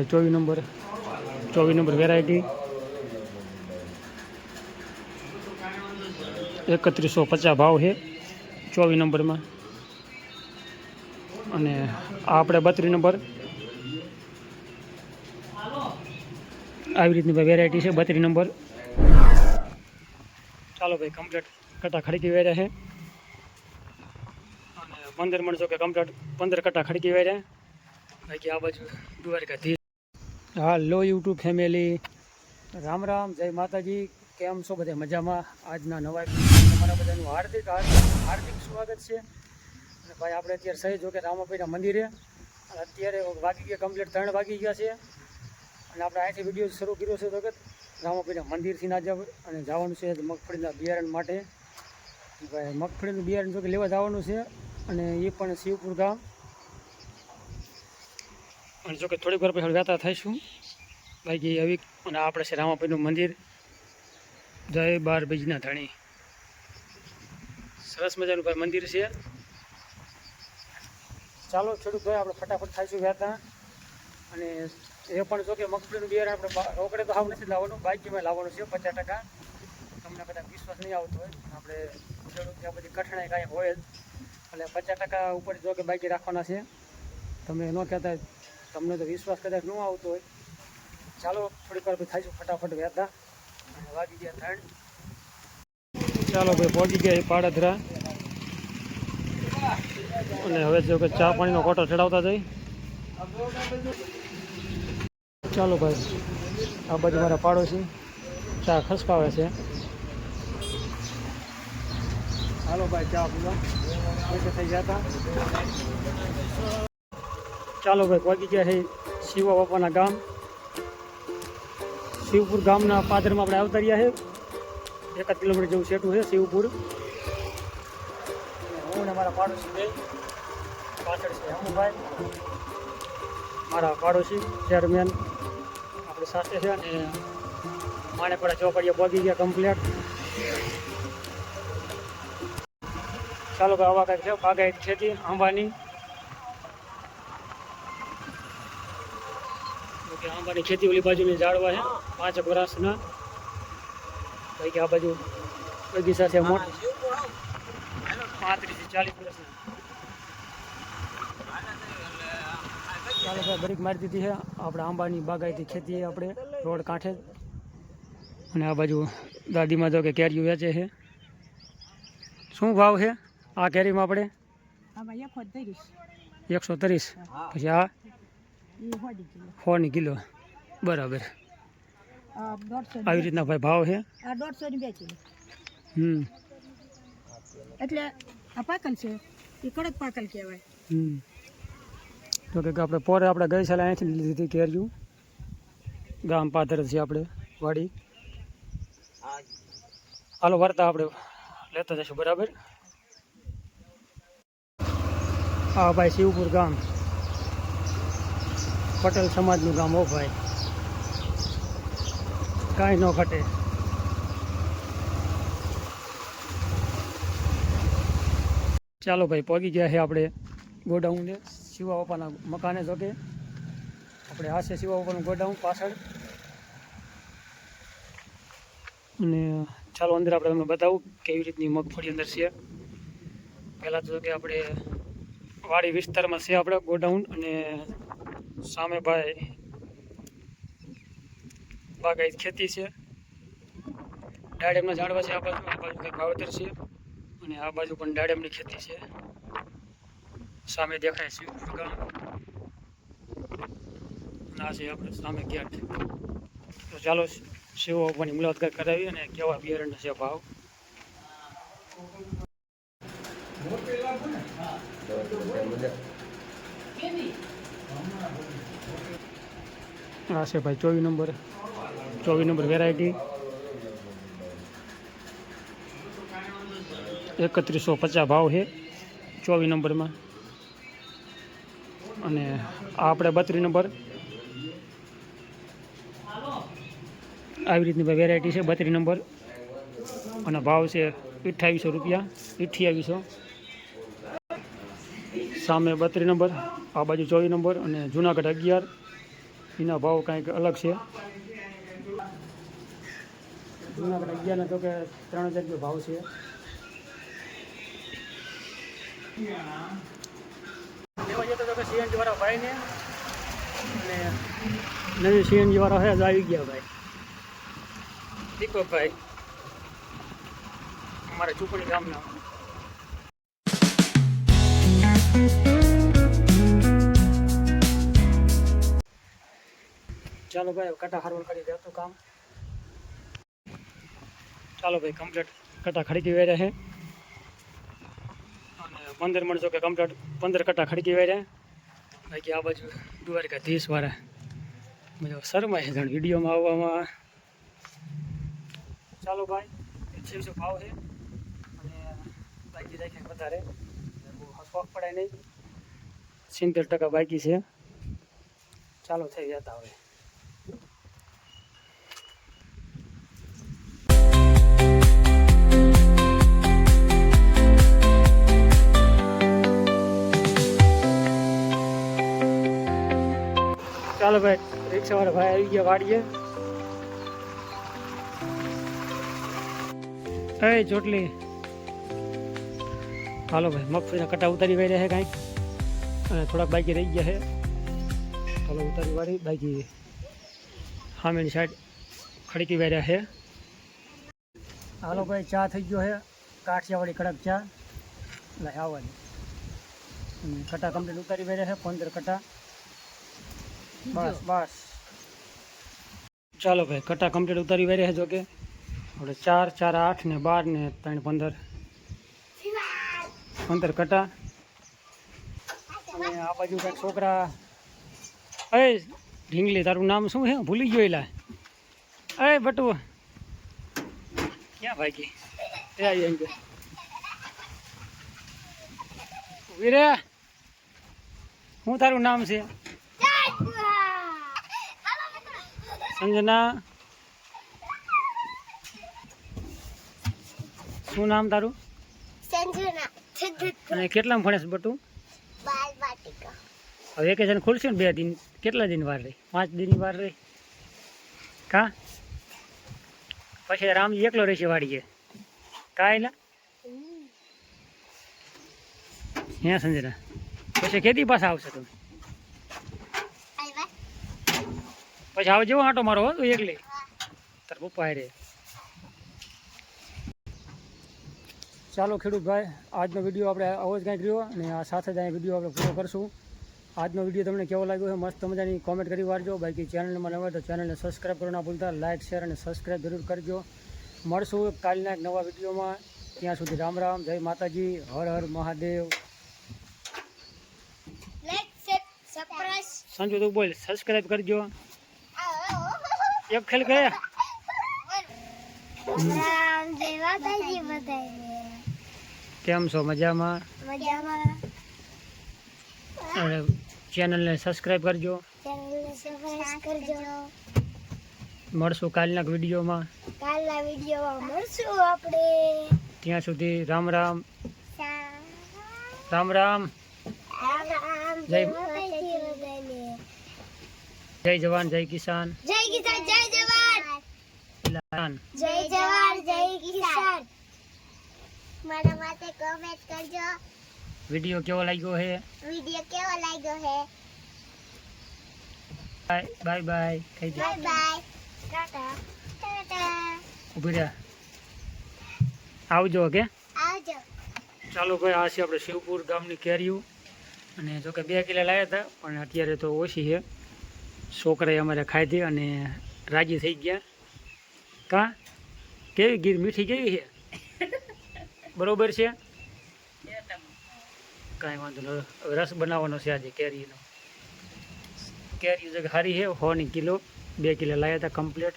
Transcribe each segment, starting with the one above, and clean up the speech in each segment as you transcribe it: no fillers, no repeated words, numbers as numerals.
भाई 24 number variety 3150 भाव है 24 नंबर में। અને આપણે 32 નંબર આવી રીતની વેરાયટી છે 32 નંબર। ચાલો ભાઈ કમ્પ્લીટ કટા ખડકી વેર્યા છે અને 15 મણ જો કે કમ્પ્લીટ 15 કટા ખડકી વેર્યા બાકી આ બાજુ દ્વારકાથી। હાલો યુટ્યુબ ફેમિલી, રામ રામ, જય માતાજી। કેમ છો બધા મજામાં? આજના નવા તમારા બધાનું હાર્દિક સ્વાગત છે। અને ભાઈ આપણે અત્યારે સહી જો કે રામાપીરના મંદિરે અત્યારે વાગી ગયા કમ્પ્લીટ 3 વાગી ગયા છે અને આપણે અહીંથી વિડીયો શરૂ કર્યો છે તો કે રામાપીરના મંદિરથી ના જાવ અને જવાનું છે મગફળીના બિયારણ માટે। ભાઈ મગફળીનું બિયારણ જો કે લેવા જવાનું છે અને એ પણ શિવપુર ગામ। અને જો કે થોડીક વાર પછી વહેતા થઈશું બાકી આવી। અને આપણે છે રામાપીરનું મંદિર, જય 12 બીજના ધણી। સરસ મજાનું ભાઈ મંદિર છે। ચાલો થોડુંક ભાઈ આપણે ફટાફટ ખાઈશું વહેતા। અને એ પણ જો કે મગફળીનું બિયારણ આપણે રોકડે તો હાવ નથી લાવવાનું, બાઈકમાં લાવવાનું છે 50%। તમને કદાચ વિશ્વાસ નહીં આવતો હોય, આપણે ખેડૂત ત્યાં બધી કઠણાઈ કાંઈ હોય જ એટલે 50% ઉપર જો કે બાઈકી રાખવાના છે। તમે ન કહેતા, તમને તો વિશ્વાસ કદાચ ન આવતો હોય। ચાલો થોડીક વાર ભાઈ ખાઈશું ફટાફટ વહેતા અને વાગી ગયા 3। ચાલો ભાઈ પહોંચી ગયા એ પાડાધરા અને હવે જો કે ચા પાણીનો કોટો ચડાવતા જઈ। ચાલો ભાઈ આ બાજુ મારા પાડોશી ચા ખસકાવે છે। હાલો ભાઈ ચા પીવા થઈ ગયા હતા। ચાલો ભાઈ પહોંચી ગયા છે શિવા બાપાના ગામ, શિવપુર ગામના પાદરમાં આપણે આવતા રહ્યા છે। 1 કિલોમીટર જેવું સેટું છે શિવપુર। હું ને મારા પાડોશી બે પાછળ છે હમુભાઈ, મારા પાડોશી ચેરમેન આપણી સાથે છે। અને માણેપડા ચોકડીએ પહોંચી ગયા કમ્પ્લેટ। ચાલો ભાઈ આવા કંઈક છે બાગાયત ખેતી આંબાની। આંબાની ખેતી ઓલી બાજુની ઝાડવા છે 5 વર્ષના બાકી આ બાજુ બગીચા છે મોટા 35 થી 40 વર્ષના। ચાલો ભાઈ બ્રેક મારી દીધી છે આપણે આંબાની બાગાયતી ખેતી આપણે રોડ કાંઠે। અને આ બાજુ દાદીમાં જો કે કેરીઓ વેચે છે। શું ભાવ છે આ કેરીમાં આપણે? 130। પછી આ 100 કિલો બરાબર। આવી રીતના ભાઈ ભાવ છે। 150 ની 2 કિલો। એટલે આ પાકલ છે એ કડક પાકલ કહેવાય। તો કે આપણે પોરે આપણે ગઈ સાલે અહીંથી લીધી હતી કેરીઓ, ગામ પાદર છે આપણે વાડી। હાલો વર્તા આપણે લેતા જઈશું બરાબર। હા ભાઈ શિવપુર ગામ પટેલ સમાજનું ગામ હો ભાઈ, કાંઈ ન ઘટે। ચાલો ભાઈ પહોંચી ગયા છે આપણે ગોડાઉનને, શિવા બાપાના મકાને। જો કે આપણે આ છે શિવા બાપાનું ગોડાઉન પાછળ। અને ચાલો અંદર આપણે તમને બતાવું કેવી રીતની મગફળી અંદર છે। પહેલાં તો કે આપણે વાડી વિસ્તારમાં છે આપણે ગોડાઉન અને સામે ભાઈ બાગાયત ખેતી છે। દાડમના ઝાડવા છે આ બાજુ કંઈક વાવેતર છે અને આ બાજુ પણ દાડમની ખેતી છે। સામે દેખાય શિવપુર ગામ, ના છે આપણે સામે ગેટ। તો ચાલો શિવ બાપાની મુલાકાત કરાવી અને કેવા બિયારણના છે ભાવ। આ છે ભાઈ 24 નંબર વેરાયટી 3150 ભાવ છે 24 નંબરમાં। અને આ આપણે 32 નંબર આવી રીતની વેરાયટી છે 32 નંબર અને ભાવ છે 2800 રૂપિયા 2800। સામે 32 નંબર, આ બાજુ 24 નંબર અને જુનાગઢ 11 એના ભાવ કંઈક અલગ છે. જૂનાગઢ 11 તો કે 3000 રૂપિયા ભાવ છે. લેવા જતો તો કે સીએનજી વાળા ભાઈને અને નવી સીએનજી વાળા હે આવી ગયા ભાઈ દીપકભાઈ અમારા ચૂપડી ગામના. ચાલો ભાઈ કટા હારવલ કરી દે તો કામ. ચાલો ભાઈ કમ્પ્લીટ કટા ખડકી વેર્યા છે અને 15 મણ જો કે કમ્પ્લીટ 15 કટા ખડકી વેર્યા. બાકી આ બાજુ દ્વારકાધીશ વાળા બધા શરમાય છે જણ વિડીયોમાં આવવામાં. ચાલો ભાઈ 100 ભાવ છે અને બાકી રાખે વધારે બહુ શોખ પડાય નહીં. 70% બાકી છે. ચાલો થઈ જતા હવે. ચાલો ભાઈ રિક્ષાવાળા ભાઈ આવી ગયા વાડીએ. એ ચોટલી હાલો ભાઈ મગફળીના કટા ઉતારી વાળ્યા છે કાંઈક અને થોડાક બાકી રહી ગયા છે. ચાલો ઉતારી વાળી બાકી સામેની સાઈડ ખડકી વાળ્યા છે. હાલો ભાઈ ચા થઈ ગયો છે કાઠિયાવાડી કડક ચા એટલે આવવાની અને કટા કમ્પ્લીટ ઉતારી વાળ્યા છે 15 કટા. બસ બસ ચાલો ભાઈ કટા કમ્પ્લીટ ઉતારી વાર્યા છે. જો કે આપણે 4 4 8 ને 12 ને 3 15 કટા. અને આ બાજુ કંઈક છોકરા એ ઢીંગલી તારું નામ શું છે ભૂલી ગયો એલા. એ બટુ ક્યાં ભાગી એ આવી એમ કે વીરે શું તારું નામ છે? સંજના શું નામ તારું? સંજના. અને કેટલામાં ભણેશ બટુ? બાલવાટિકા. હવે વેકેશન ખુલશે ને 2 દિન કેટલા દિન વાર રહી? 5 દિનની વાર રહી કા? પછી રામજી એકલો રહેશે વાડીએ કા એલા હે સંજના? પછી ખેતી પાછા આવશે તમે પછી આવજો આંટો મારો હો તું એકલી તાર પપ્પા રે. ચાલો ખેડૂત ભાઈ આજનો વિડીયો આપણે આવો જ કાંઈક રહ્યો અને આ સાથે જ આ વિડીયો આપણે પૂરો કરશું. આજનો વિડીયો તમને કેવો લાગ્યો છે મસ્ત મજાની કોમેન્ટ કરી વાળજો. બાકી ચેનલમાં નવા તો ચેનલને સબસ્ક્રાઈબ કરવા ના ભૂલતા. લાઇક શેર અને સબસ્ક્રાઈબ જરૂર કરજો. મળશું કાલના એક નવા વિડીયોમાં. ત્યાં સુધી રામ રામ, જય માતાજી, હર હર મહાદેવ. સંજુ તું બોલ સબસ્ક્રાઈબ કરજો. એક ખેલ કરે કેમ છો? મજામાં? ચેનલને સબસ્ક્રાઈબ કરજો. મળશું કાલના વિડીયોમાં. મળશું આપણે. ત્યાં સુધી રામ રામ રામ રામ. જય જવાન જય કિસાન. જય કિસાન જય જવાન. જય જવાન જય કિસાન. મારા માટે કોમેન્ટ કરજો. વિડીયો કેવો લાગ્યો છે? વિડિયો કેવો લાગ્યો છે? બાય બાય કહી દે. Bye bye. Ta-ta ta-ta. ઉભી રહ્યા આવજો કે આવજો. ચાલો ભાઈ આ છે આપણે શિવપુર ગામની કેરીઓ અને જો કે 2 કિલો લાવ્યા હતા પણ અત્યારે તો ઓછી છે. છોકરાએ અમારે ખાધી અને રાજી થઈ ગયા કા? કેવી ગીર મીઠી કેવી છે? બરોબર છે કાંઈ વાંધો નહીં. રસ બનાવવાનો છે આજે કેરીનો. કેરી જો સારી છે 100 કિલો 2 કિલો લાવ્યા હતા કમ્પ્લીટ.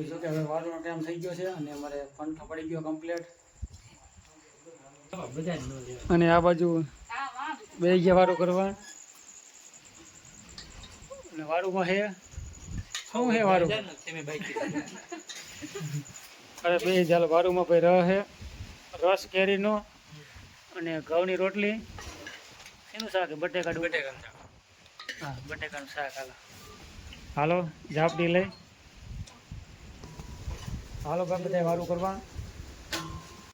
જો કે હવે વારનો ટાઈમ થઈ ગયો છે અને અમારે પંખો પડી ગયો કમ્પ્લીટ. અને આ બાજુ બે ગયા વારું કરવા અને વારુંમાં છે શું છે વારું? અરે બે ચાલો વારુંમાં ભાઈ રહે રસ કેરીનો અને ઘઉંની રોટલી. એનું શાક બટેકા હા બટેકાનું શાક હાલો ઝાપડી લઈ હાલો ભાઈ બધા વારું કરવા